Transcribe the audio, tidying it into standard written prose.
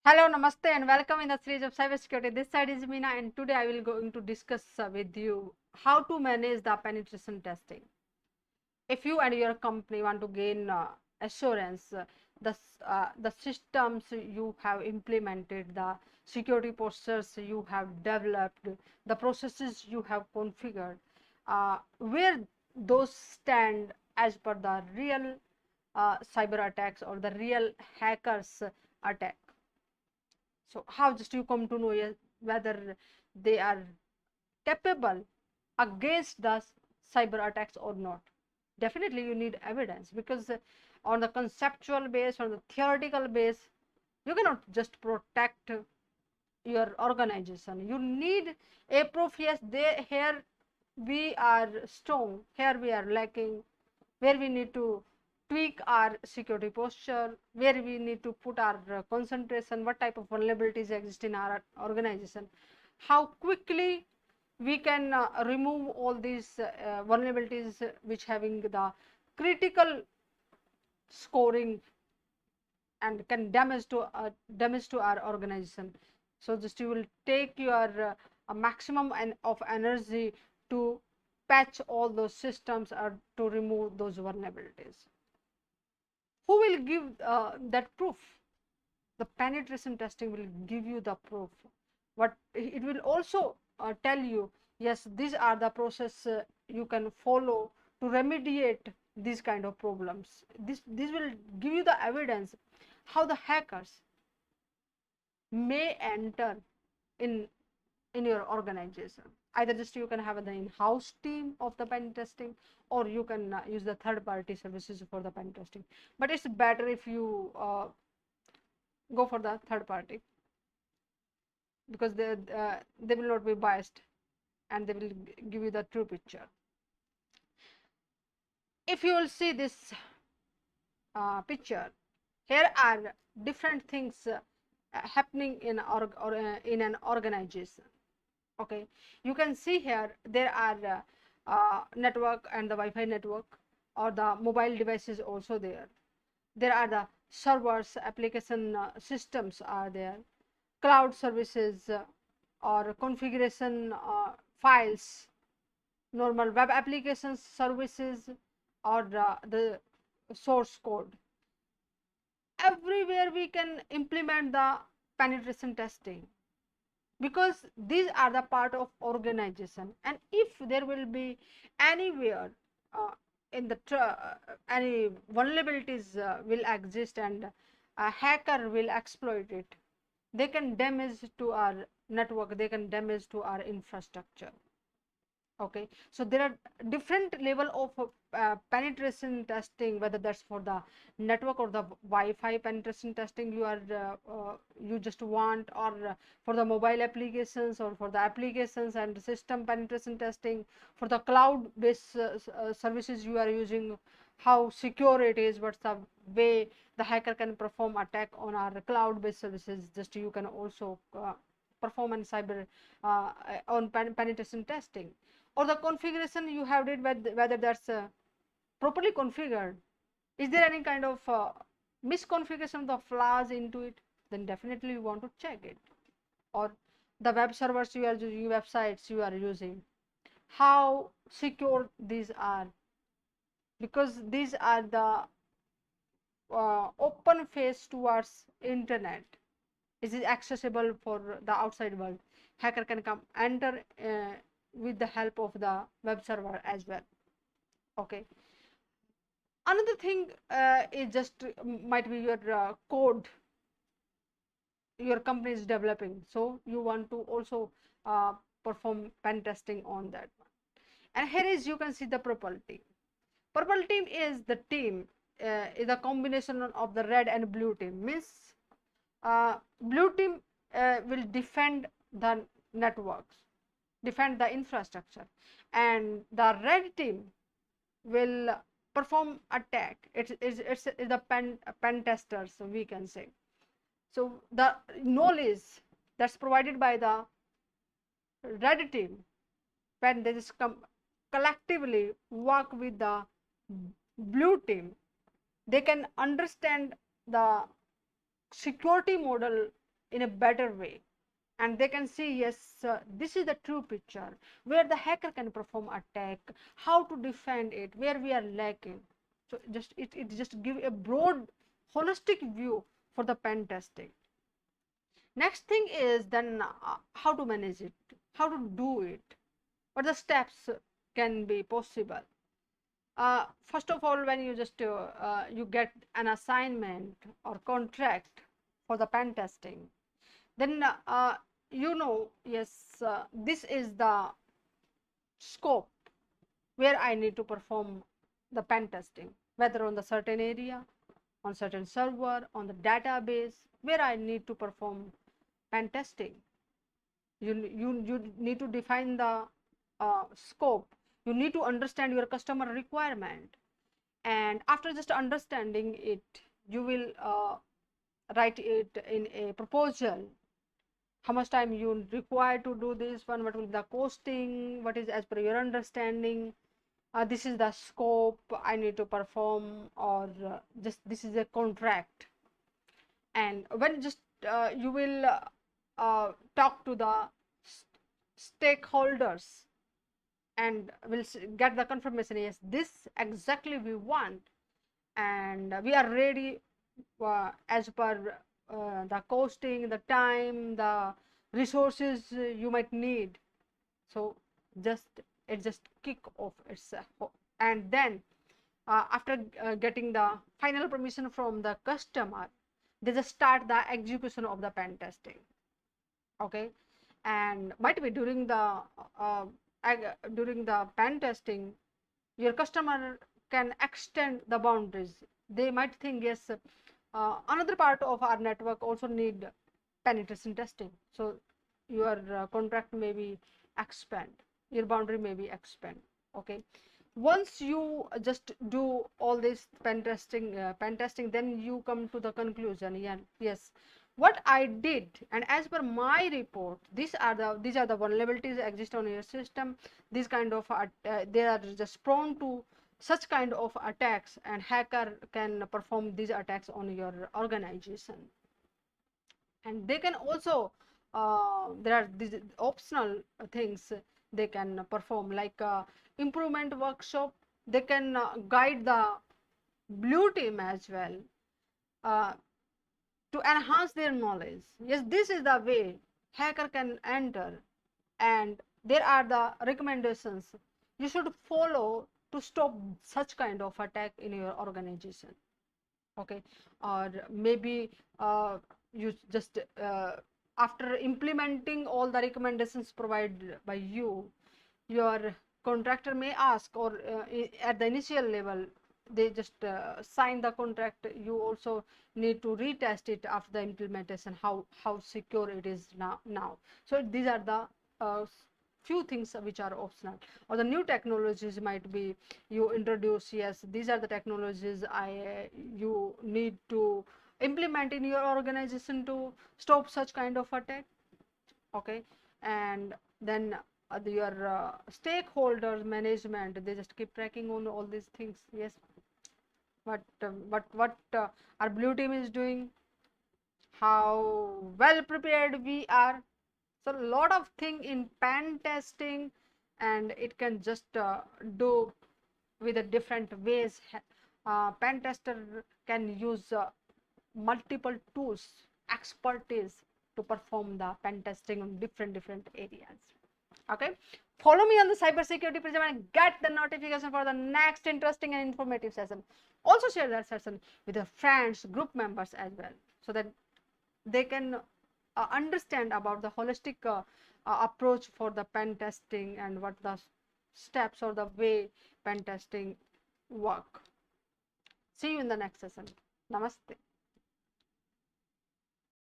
Hello, namaste, and welcome in the series of cybersecurity. This side is Meena, and today I will going to discuss with you how to manage the penetration testing. If you and your company want to gain assurance, the systems you have implemented, the security postures you have developed, the processes you have configured, where those stand as per the real cyber attacks or the real hackers attack. So how just you come to know whether they are capable against the cyber attacks or not? Definitely you need evidence, because on the conceptual base, on the theoretical base, you cannot just protect your organization. You need a proof. Yes, here we are strong, here we are lacking, where we need to tweak our security posture, where we need to put our concentration, what type of vulnerabilities exist in our organization, how quickly we can remove all these vulnerabilities which having the critical scoring and can damage to our organization. So just you will take your a maximum of energy to patch all those systems or to remove those vulnerabilities. Who will give that proof? The penetration testing will give you the proof. But it will also tell you, yes, these are the process you can follow to remediate these kind of problems. This will give you the evidence how the hackers may enter in your organization. Either just you can have the in-house team of the pen testing, or you can use the third-party services for the pen testing. But it's better if you go for the third party, because they will not be biased and they will give you the true picture. If you will see this picture, here are different things happening in in an organization. Okay, you can see here there are network and the Wi-Fi network, or the mobile devices also there. There are the servers, application systems are there, cloud services, or configuration files, normal web applications services, or the source code. Everywhere we can implement the penetration testing, because these are the part of organization. And if there will be anywhere in the any vulnerabilities will exist, and a hacker will exploit it, they can damage to our network, they can damage to our infrastructure. Okay, so there are different level of penetration testing, whether that's for the network or the Wi-Fi penetration testing you are you just want, or for the mobile applications, or for the applications and system penetration testing, for the cloud based services you are using, how secure it is, what's the way the hacker can perform attack on our cloud based services. Just you can also perform on cyber on penetration testing, or the configuration you have did, whether that's properly configured. Is there any kind of misconfiguration of the flaws into it? Then definitely you want to check it. Or the web servers you are using, websites you are using, how secure these are, because these are the open face towards internet. Is it accessible for the outside world? Hacker can come enter with the help of the web server as well. Okay, another thing is just might be your code your company is developing, so you want to also perform pen testing on that one. And here is you can see the purple team. Purple team is the team, is a combination of the red and blue team. Means blue team will defend the networks, defend the infrastructure, and the red team will perform attack. It's the pen testers, so we can say. So the knowledge that's provided by the red team, when they just come collectively work with the blue team, they can understand the security model in a better way, and they can see, yes, this is the true picture where the hacker can perform attack, how to defend it, where we are lacking. So just it just give a broad holistic view for the pen testing. Next thing is then how to manage it, how to do it, what the steps can be possible. First of all, when you just you get an assignment or contract for the pen testing, then you know, yes, this is the scope where I need to perform the pen testing, whether on the certain area, on certain server, on the database, where I need to perform pen testing. You need to define the scope. You need to understand your customer requirement, and after just understanding it, you will write it in a proposal. How much time you require to do this one, what will be the costing, what is as per your understanding, this is the scope I need to perform, or just this is a contract. And when just you will talk to the stakeholders and will get the confirmation, yes, this exactly we want, and we are ready as per the costing, the time, the resources you might need. So just it just kick off itself, and then after getting the final permission from the customer, they just start the execution of the pen testing. Okay, and might be uh, during the pen testing, your customer can extend the boundaries. They might think, yes, another part of our network also need penetration testing, so your contract may be expand, your boundary may be expand. Okay, once you just do all this pen testing, then you come to the conclusion, yeah, yes, what I did, and as per my report, these are the vulnerabilities exist on your system. These kind of they are just prone to such kind of attacks, and hacker can perform these attacks on your organization. And they can also there are these optional things they can perform, like improvement workshop. They can guide the blue team as well uh, to enhance their knowledge. Yes, this is the way hacker can enter, and there are the recommendations you should follow to stop such kind of attack in your organization. Okay, or maybe you just after implementing all the recommendations provided by you, your contractor may ask, or at the initial level they just sign the contract, you also need to retest it after the implementation, how secure it is now. So these are the few things which are optional. Or the new technologies might be you introduce, yes, these are the technologies you need to implement in your organization to stop such kind of attack. Okay, and then your stakeholders management, they just keep tracking on all these things. Yes, what our blue team is doing, how well prepared we are. So a lot of thing in pen testing, and it can just do with a different ways. Pen tester can use multiple tools, expertise to perform the pen testing on different areas. Okay, follow me on the cybersecurity prism and get the notification for the next interesting and informative session. Also share that session with your friends, group members as well, so that they can understand about the holistic approach for the pen testing, and what the steps or the way pen testing work. See you in the next session. Namaste.